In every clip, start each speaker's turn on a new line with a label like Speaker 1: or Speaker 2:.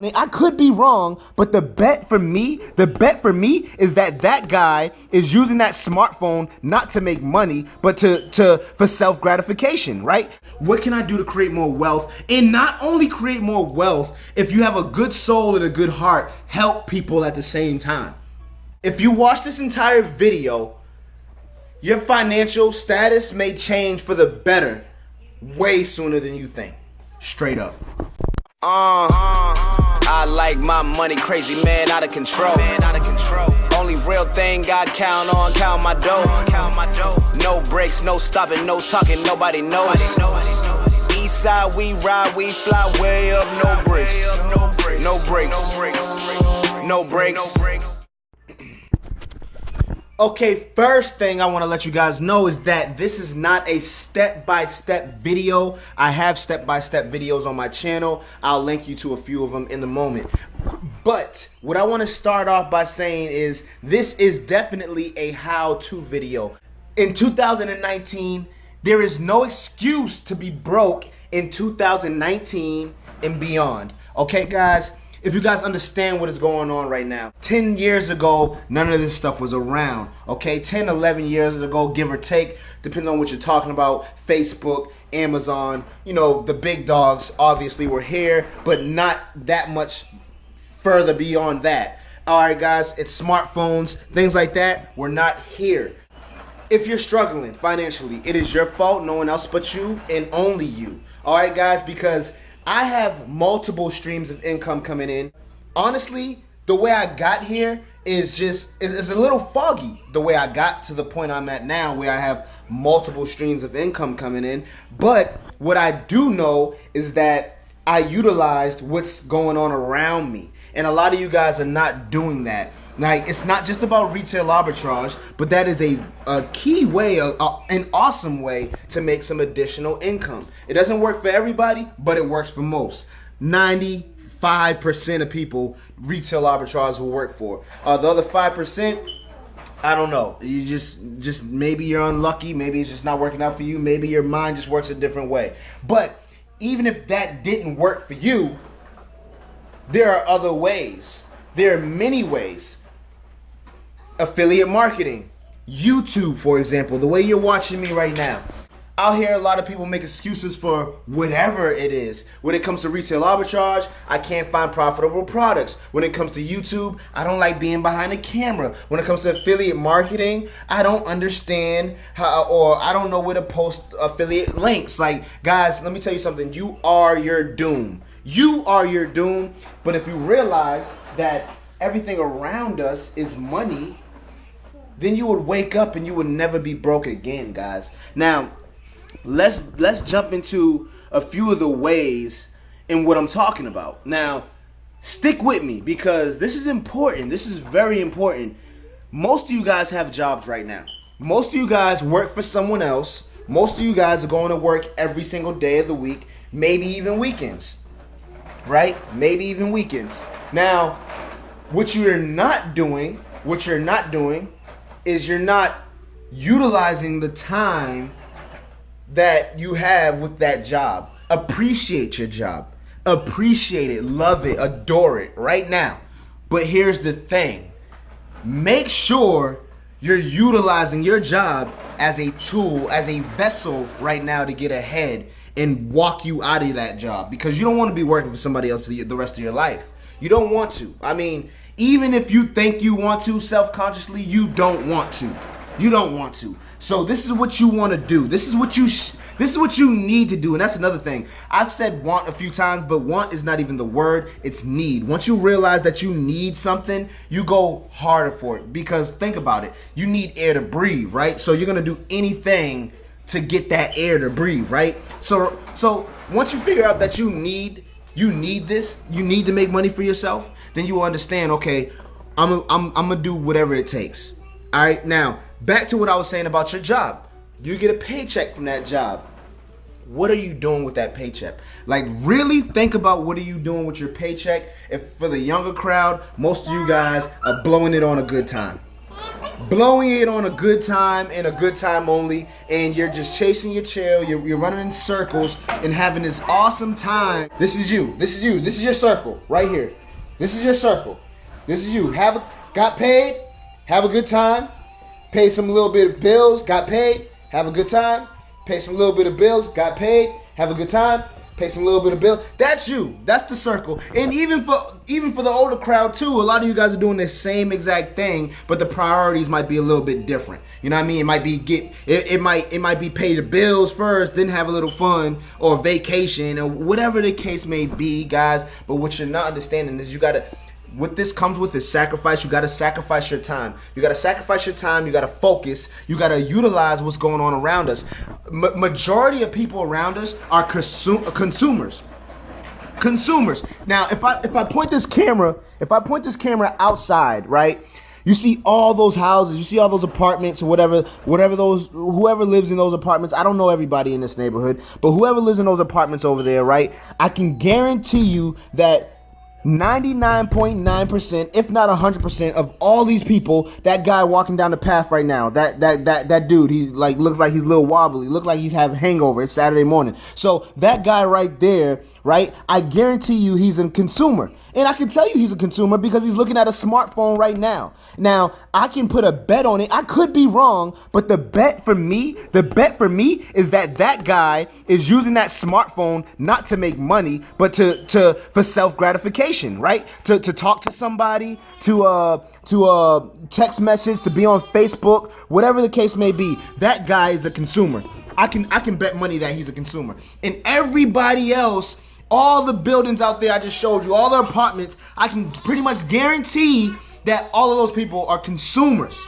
Speaker 1: I could be wrong, but the bet for me is that that guy is using that smartphone not to make money, but for self-gratification, right? What can I do to create more wealth? And not only create more wealth, if you have a good soul and a good heart, help people at the same time. If you watch this entire video, your financial status may change for the better way sooner than you think. Straight up.
Speaker 2: I like my money crazy, man, out of control. Only real thing I count on, count my dough. No breaks, no stopping, no talking, nobody knows. East side we ride, we fly way up, no breaks. No breaks.
Speaker 1: Okay, first thing I want to let you guys know is that this is not a step-by-step video. I have step-by-step videos on my channel. I'll link you to a few of them in a moment. But what I want to start off by saying is this is definitely a how-to video. In 2019, there is no excuse to be broke in 2019 and beyond. Okay, guys? If you guys understand what is going on right now, 10 years ago, none of this stuff was around, okay? 10, 11 years ago, give or take, depends on what you're talking about. Facebook, Amazon, you know, the big dogs obviously were here, but not that much further beyond that. All right, guys, it's smartphones, things like that, we're not here. If you're struggling financially, it is your fault, no one else but you, and only you. All right, guys, because I have multiple streams of income coming in. Honestly, the way I got here is a little foggy. The way I got to the point I'm at now where I have multiple streams of income coming in. But what I do know is that I utilized what's going on around me. And a lot of you guys are not doing that. Like, it's not just about retail arbitrage, but that is a key way, an awesome way to make some additional income. It doesn't work for everybody, but it works for most. 95% of people retail arbitrage will work for. The other 5%, I don't know. You just maybe you're unlucky, maybe it's just not working out for you, maybe your mind just works a different way. But even if that didn't work for you, there are other ways. There are many ways. Affiliate marketing, YouTube, for example, the way you're watching me right now. I'll hear a lot of people make excuses for whatever it is. When it comes to retail arbitrage, I can't find profitable products. When it comes to YouTube, I don't like being behind a camera. When it comes to affiliate marketing, I don't understand how, or I don't know where to post affiliate links. Like, guys, let me tell you something. You are your doom. You are your doom. But if you realize that everything around us is money, then you would wake up and you would never be broke again, guys. Now, let's jump into a few of the ways in what I'm talking about. Now, stick with me because this is important. This is very important. Most of you guys have jobs right now. Most of you guys work for someone else. Most of you guys are going to work every single day of the week, maybe even weekends, right? Maybe even weekends. Now, what you're not doing is you're not utilizing the time that you have with that job. Appreciate your job. Appreciate it, love it, adore it right now. But here's the thing. Make sure you're utilizing your job as a tool, as a vessel right now to get ahead and walk you out of that job, because you don't want to be working for somebody else the rest of your life. You don't want to. I mean, even if you think you want to self-consciously, you don't want to. You don't want to. So this is what you want to do. This is what you need to do. And that's another thing. I've said want a few times, but want is not even the word. It's need. Once you realize that you need something, you go harder for it. Because think about it. You need air to breathe, right? So you're going to do anything to get that air to breathe, right? So once you figure out that you need this, you need to make money for yourself, then you will understand, okay, I'm gonna do whatever it takes. All right, now back to what I was saying about your job. You get a paycheck from that job. What are you doing with that paycheck? Like, really think about what are you doing with your paycheck. If for the younger crowd, most of you guys are blowing it on a good time. blowing it on a good time and a good time only, and you're just chasing your tail, you're running in circles and having this awesome time. This is you. This is your circle right here. This is your circle. This is you. Got paid, have a good time, pay some little bit of bills, got paid, have a good time, pay some little bit of bills, got paid, have a good time, pay some little bit of bill. That's you. That's the circle. And even for the older crowd too, a lot of you guys are doing the same exact thing, but the priorities might be a little bit different. You know what I mean? It might be it might be pay the bills first, then have a little fun or vacation or whatever the case may be, guys. But what you're not understanding is what this comes with is sacrifice. You got to sacrifice your time. You got to sacrifice your time. You got to focus. You got to utilize what's going on around us. Majority of people around us are consumers. Consumers. Now, if I point this camera outside, right? You see all those houses, you see all those apartments or whatever whoever lives in those apartments. I don't know everybody in this neighborhood, but whoever lives in those apartments over there, right? I can guarantee you that 99.9%, if not 100% of all these people, that guy walking down the path right now, that dude, he like looks like he's a little wobbly, look like he's having a hangover. It's Saturday morning. So that guy right there, right? I guarantee you he's a consumer. And I can tell you he's a consumer because he's looking at a smartphone right now. Now, I can put a bet on it. I could be wrong, but the bet for me is that guy is using that smartphone not to make money, but for self-gratification, right? To talk to somebody, to text message, to be on Facebook, whatever the case may be. That guy is a consumer. I can bet money that he's a consumer. And everybody else, all the buildings out there I just showed you, all the apartments, I can pretty much guarantee that all of those people are consumers.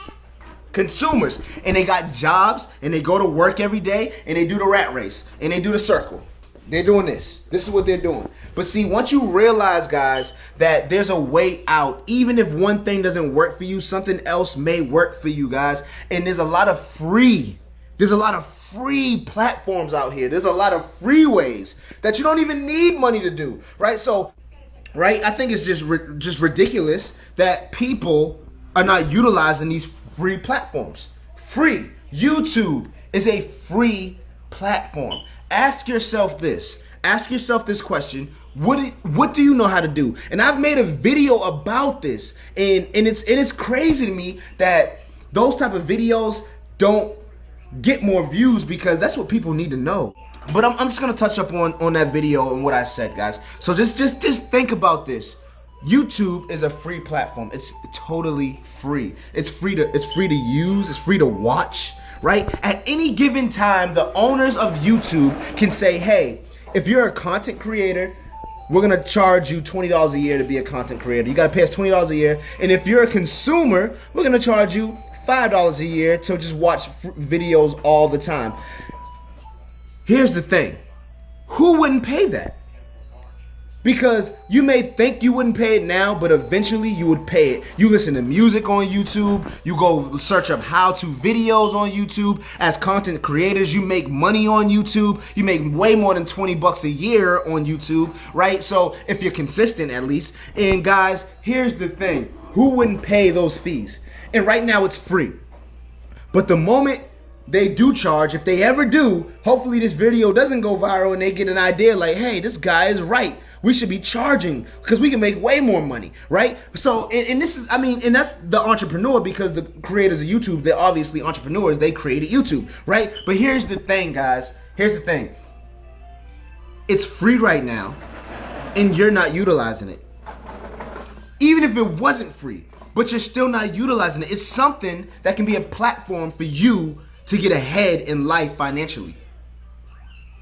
Speaker 1: Consumers. And they got jobs, and they go to work every day, and they do the rat race, and they do the circle. They're doing this. This is what they're doing. But see, once you realize, guys, that there's a way out, even if one thing doesn't work for you, something else may work for you, guys. And there's a lot of free platforms out here. There's a lot of free ways that you don't even need money to do, right? So, right, I think it's just ridiculous that people are not utilizing these free platforms. Free. YouTube is a free platform. Ask yourself this question: what do you know how to do? And I've made a video about this, and it's crazy to me that those type of videos don't get more views, because that's what people need to know. But I'm just gonna touch up on that video and what I said, guys. So just think about this. YouTube is a free platform. It's totally free. It's free to use. It's free to watch, right? At any given time, the owners of YouTube can say, hey, if you're a content creator, we're gonna charge you $20 a year to be a content creator. You gotta pay us $20 a year. And if you're a consumer, we're gonna charge you $5 a year to just watch videos all the time. Here's the thing. Who wouldn't pay that? Because you may think you wouldn't pay it now, but eventually you would pay it. You listen to music on YouTube. You go search up how-to videos on YouTube. As content creators, you make money on YouTube. You make way more than $20 a year on YouTube, right? So if you're consistent, at least. And guys, here's the thing. Who wouldn't pay those fees? And right now it's free. But the moment they do charge, if they ever do, hopefully this video doesn't go viral and they get an idea like, hey, this guy is right. We should be charging because we can make way more money, right? So, and this is, I mean, and that's the entrepreneur, because the creators of YouTube, they're obviously entrepreneurs. They created YouTube, right? But here's the thing, guys. Here's the thing. It's free right now, and you're not utilizing it. Even if it wasn't free, but you're still not utilizing it. It's something that can be a platform for you to get ahead in life financially,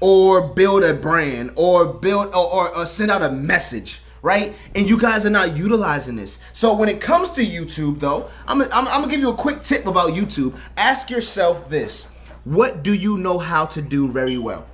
Speaker 1: or build a brand, or build or send out a message, right? And you guys are not utilizing this. So when it comes to YouTube, though, I'm gonna give you a quick tip about YouTube. Ask yourself this: what do you know how to do very well?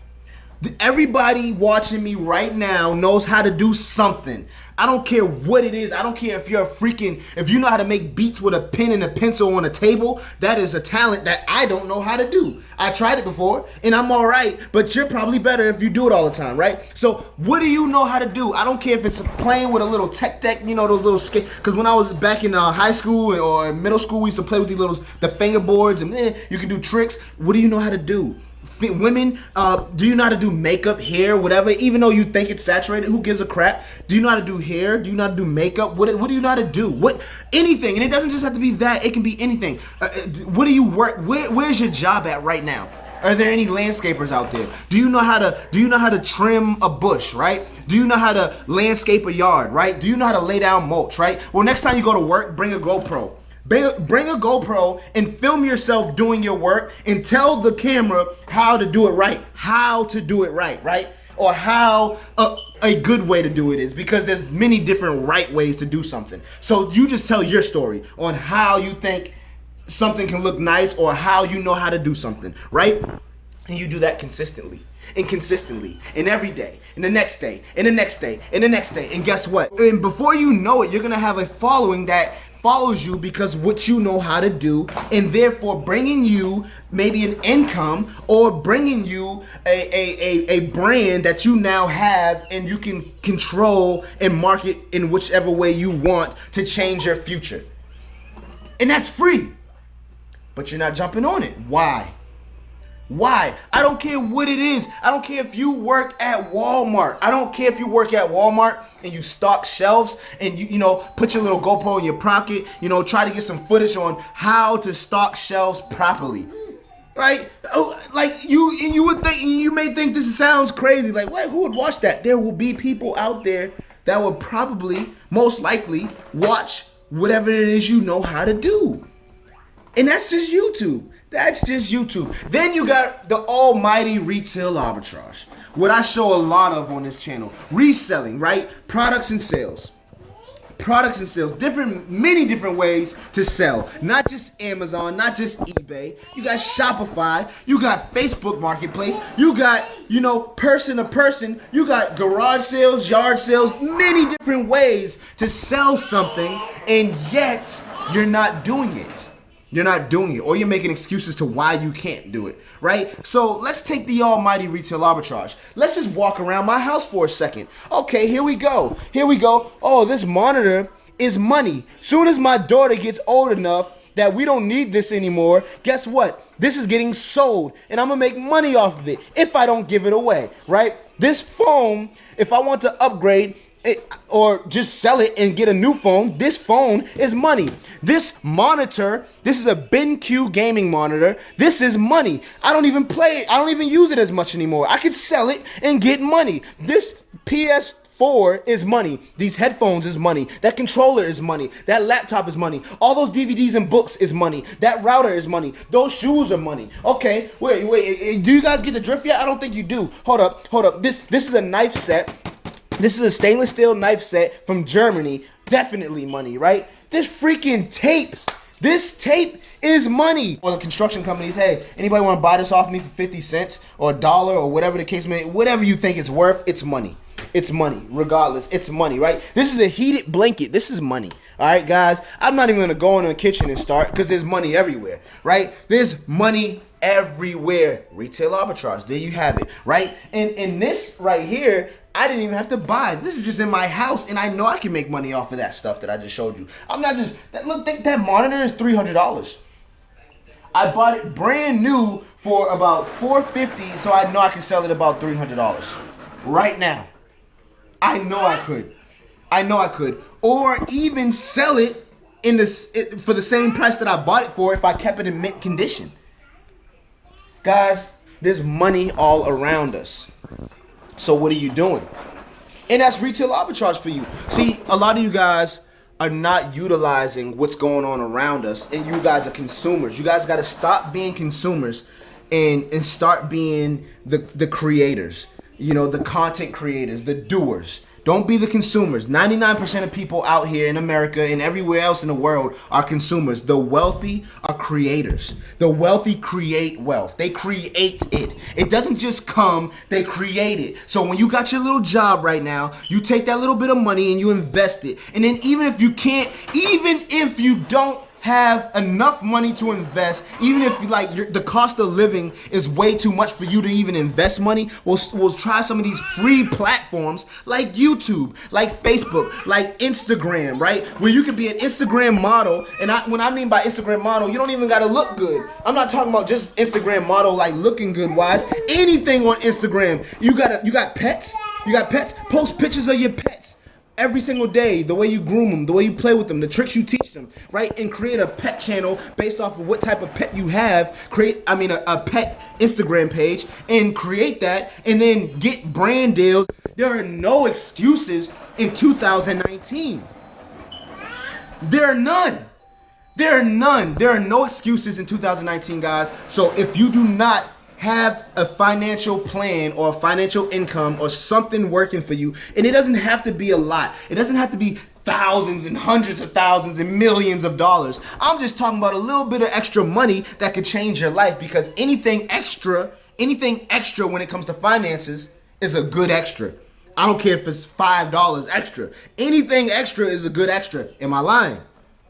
Speaker 1: Everybody watching me right now knows how to do something. I don't care what it is. I don't care if if you know how to make beats with a pen and a pencil on a table. That is a talent that I don't know how to do. I tried it before and I'm all right, but you're probably better if you do it all the time, right? So what do you know how to do? I don't care if it's playing with a little tech deck, you know, those little because when I was back in high school or middle school, we used to play with the fingerboards, and then you can do tricks. What do you know how to do? Women, do you know how to do makeup, hair, whatever? Even though you think it's saturated, who gives a crap? Do you know how to do hair? Do you know how to do makeup? What do you know how to do? Anything, and it doesn't just have to be that. It can be anything. What do you work? Where's your job at right now? Are there any landscapers out there? Do you know how to trim a bush, right? Do you know how to landscape a yard, right? Do you know how to lay down mulch, right? Well, next time you go to work, bring a GoPro. Bring a GoPro and film yourself doing your work and tell the camera how to do it right. How to do it right? Or how a good way to do it is, because there's many different right ways to do something. So you just tell your story on how you think something can look nice or how you know how to do something, right? And you do that consistently and every day and the next day and the next day and the next day. And guess what? And before you know it, you're going to have a following that follows you because what you know how to do, and therefore bringing you maybe an income or bringing you a brand that you now have and you can control and market in whichever way you want to change your future. And that's free. But you're not jumping on it. Why? I don't care what it is. I don't care if you work at Walmart. I don't care if you work at Walmart and you stock shelves and you put your little GoPro in your pocket, try to get some footage on how to stock shelves properly. Right? Like you may think this sounds crazy. Like, what? Who would watch that? There will be people out there that will probably, most likely, watch whatever it is you know how to do. And that's just YouTube. Then you got the almighty retail arbitrage. What I show a lot of on this channel. Reselling, right? Products and sales. Many different ways to sell. Not just Amazon, not just eBay. You got Shopify. You got Facebook Marketplace. You got, person to person. You got garage sales, yard sales. Many different ways to sell something, and yet you're not doing it. Or you're making excuses to why you can't do it, right? So let's take the almighty retail arbitrage. Let's just walk around my house for a second. Okay, here we go. Oh, this monitor is money. Soon as my daughter gets old enough that we don't need this anymore, guess what? This is getting sold, and I'm gonna make money off of it if I don't give it away, right? This phone, if I want to upgrade or just sell it and get a new phone, this phone is money. This monitor, this is a BenQ gaming monitor. This is money. I don't even play it. I don't even use it as much anymore. I could sell it and get money. This PS4 is money. These headphones is money. That controller is money. That laptop is money. All those DVDs and books is money. That router is money. Those shoes are money. Okay, wait. Do you guys get the drift yet? I don't think you do. Hold up. This is a knife set. This is a stainless steel knife set from Germany. Definitely money, right? This freaking tape. This tape is money. Or the construction companies, hey, anybody want to buy this off me for 50 cents or $1 or whatever the case may be, whatever you think it's worth, it's money. It's money, regardless. It's money, right? This is a heated blanket. This is money. All right, guys? I'm not even going to go in the kitchen and start because there's money everywhere, right? There's money everywhere. Retail arbitrage. There you have it, right? And this right here, I didn't even have to buy. This is just in my house, and I know I can make money off of that stuff that I just showed you. I'm not just, that monitor is $300. I bought it brand new for about $450, so I know I can sell it about $300 right now. I know I could. Or even sell it for the same price that I bought it for if I kept it in mint condition. Guys, there's money all around us. So what are you doing? And that's retail arbitrage for you. See, a lot of you guys are not utilizing what's going on around us, and you guys are consumers. You guys got to stop being consumers and start being the creators. The content creators, the doers. Don't be the consumers. 99% of people out here in America and everywhere else in the world are consumers. The wealthy are creators. The wealthy create wealth. They create it. It doesn't just come, they create it. So when you got your little job right now, you take that little bit of money and you invest it. And then even if you don't have enough money to invest, even if the cost of living is way too much for you to even invest money, we'll try some of these free platforms like YouTube, like Facebook, like Instagram, right? Where you can be an Instagram model. And when I mean by Instagram model, you don't even gotta look good. I'm not talking about just Instagram model like looking good wise. Anything on Instagram. You got pets? You got pets? Post pictures of your pets. Every single day, the way you groom them, the way you play with them, the tricks you teach them, right? And create a pet channel based off of what type of pet you have. A pet Instagram page and create that and then get brand deals. There are no excuses in 2019. There are none. There are none. There are no excuses in 2019, guys. So if you do not have a financial plan or a financial income or something working for you, and it doesn't have to be a lot. It doesn't have to be thousands and hundreds of thousands and millions of dollars. I'm just talking about a little bit of extra money that could change your life, because anything extra when it comes to finances is a good extra. I don't care if it's $5 extra. Anything extra is a good extra. Am I lying?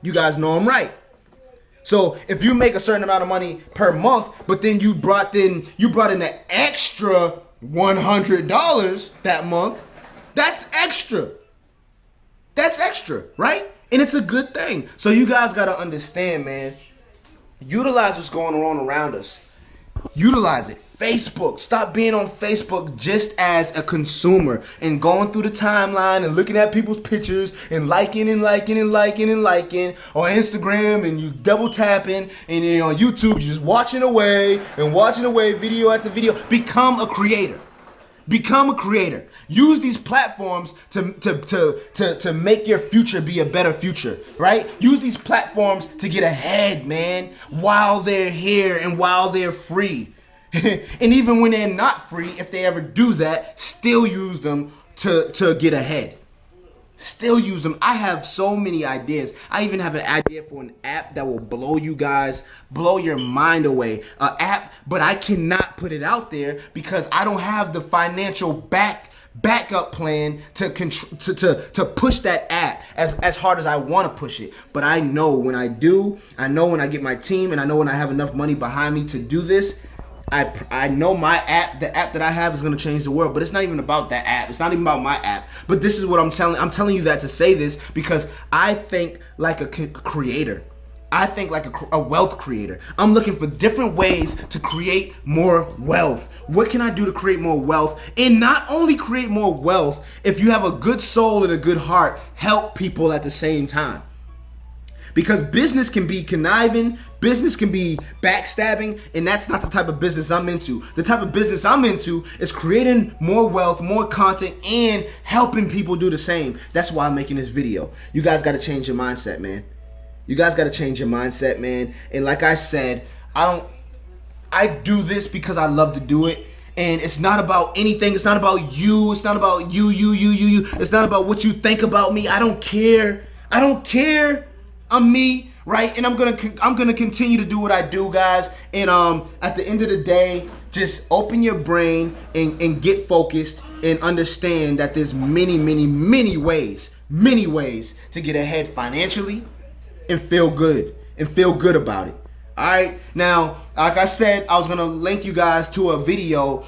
Speaker 1: You guys know I'm right. So if you make a certain amount of money per month, but then you brought in an extra $100 that month, that's extra. That's extra, right? And it's a good thing. So you guys got to understand, man. Utilize what's going on around us. Utilize it. Facebook. Stop being on Facebook just as a consumer and going through the timeline and looking at people's pictures and liking. On Instagram, and you double tapping, and then on YouTube you're just watching away, video after video. Become a creator. Become a creator. Use these platforms to make your future be a better future, right? Use these platforms to get ahead, man, while they're here and while they're free. And even when they're not free, if they ever do that, still use them to get ahead. Still use them. I have so many ideas. I even have an idea for an app that will blow your mind away. An app, but I cannot put it out there because I don't have the financial backup plan to push that app as hard as I want to push it. But I know when I do, I know when I get my team, and I know when I have enough money behind me to do this, I know my app, the app that I have, is going to change the world. But it's not even about that app. It's not even about my app. But this is what I'm telling you that to say this because I think like a creator. I think like a wealth creator. I'm looking for different ways to create more wealth. What can I do to create more wealth? And not only create more wealth, if you have a good soul and a good heart, help people at the same time. Because business can be conniving, business can be backstabbing, and that's not the type of business I'm into. The type of business I'm into is creating more wealth, more content, and helping people do the same. That's why I'm making this video. You guys got to change your mindset, man. You guys got to change your mindset, man. And like I said, I do this because I love to do it. And it's not about anything. It's not about you. It's not about you. It's not about what you think about me. I don't care. I don't care. I'm me, right? And I'm gonna continue to do what I do, guys. And at the end of the day, just open your brain and get focused and understand that there's many ways to get ahead financially and feel good about it. All right. Now, like I said, I was gonna link you guys to a video.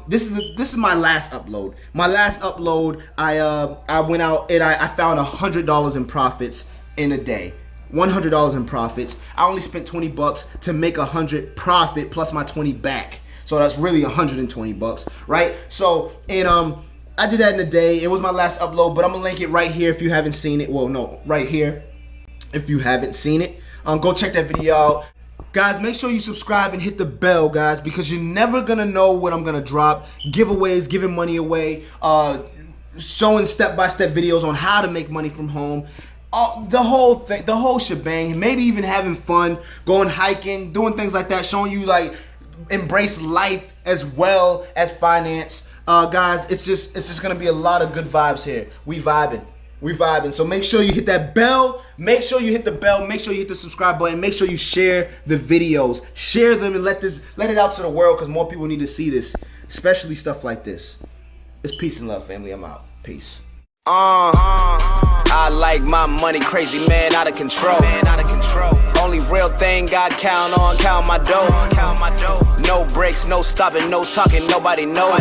Speaker 1: This is my last upload. My last upload, I went out and I found $100 in profits in a day. $100 in profits. I only spent $20 to make 100 profit plus my 20 back. So that's really 120 bucks, right? So, and I did that in a day. It was my last upload, but I'm gonna link it right here if you haven't seen it. Well, no, right here if you haven't seen it. Go check that video out. Guys, make sure you subscribe and hit the bell, guys, because you're never gonna know what I'm gonna drop. Giveaways, giving money away, showing step-by-step videos on how to make money from home. The whole thing, the whole shebang. Maybe even having fun, going hiking, doing things like that, showing you like embrace life as well as finance. Guys, it's just gonna be a lot of good vibes here. We vibing. So make sure you hit that bell. Make sure you hit the bell. Make sure you hit the subscribe button. Make sure you share the videos. Share them and let it out to the world, because more people need to see this, especially stuff like this. It's peace and love, family. I'm out. Peace.
Speaker 2: I like my money crazy, man, out of control. Only real thing I count on, count my dough. No breaks, no stopping, no talking, nobody knows.